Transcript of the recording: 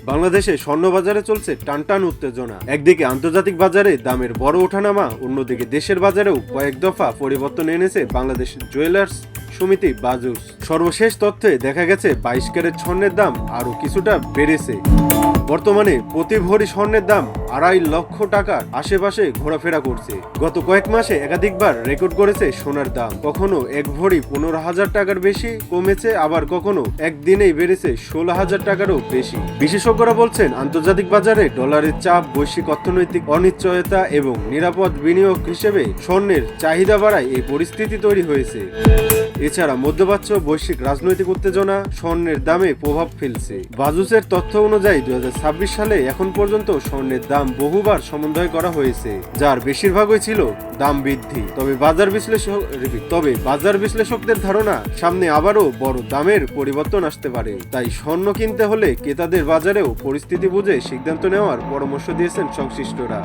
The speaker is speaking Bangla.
বাংলাদেশে স্বর্ণ বাজারে চলছে টানটান উত্তেজনা। একদিকে আন্তর্জাতিক বাজারে দামের বড় ওঠানামা, অন্যদিকে দেশের বাজারেও কয়েক দফা পরিবর্তন এনেছে বাংলাদেশ জুয়েলার্স সমিতি বাজুস। সর্বশেষ তথ্যে দেখা গেছে 22 ক্যারেট স্বর্ণের দাম আরও কিছুটা বেড়েছে। বর্তমানে প্রতি ভরি স্বর্ণের দাম 2.5 লক্ষ টাকার আশেপাশে ঘোরাফেরা করছে। গত কয়েক মাসে একাধিকবার রেকর্ড করেছে সোনার দাম। কখনো এক ভরি 15,000 টাকার বেশি কমেছে, আবার কখনো একদিনেই বেড়েছে 16,000 টাকারও বেশি। বিশেষজ্ঞরা বলছেন, আন্তর্জাতিক বাজারে ডলারের চাপ, বৈশ্বিক অর্থনৈতিক অনিশ্চয়তা এবং নিরাপদ বিনিয়োগ হিসেবে স্বর্ণের চাহিদা বাড়ায় এই পরিস্থিতি তৈরি হয়েছে। এছাড়া মধ্যপ্রাচ্য বৈশ্বিক রাজনৈতিক উত্তেজনা স্বর্ণের দামে প্রভাব ফেলছে। বাজুসের তথ্য অনুযায়ী 2026 সালে এখন পর্যন্ত স্বর্ণের দাম বহুবার সমন্বয় করা হয়েছে, যার বেশিরভাগই ছিল দাম বৃদ্ধি। তবে বাজার বিশ্লেষকদের ধারণা, সামনে আবারও বড় দামের পরিবর্তন আসতে পারে। তাই স্বর্ণ কিনতে হলে ক্রেতাদের বাজারেও পরিস্থিতি বুঝে সিদ্ধান্ত নেওয়ার পরামর্শ দিয়েছেন সংশ্লিষ্টরা।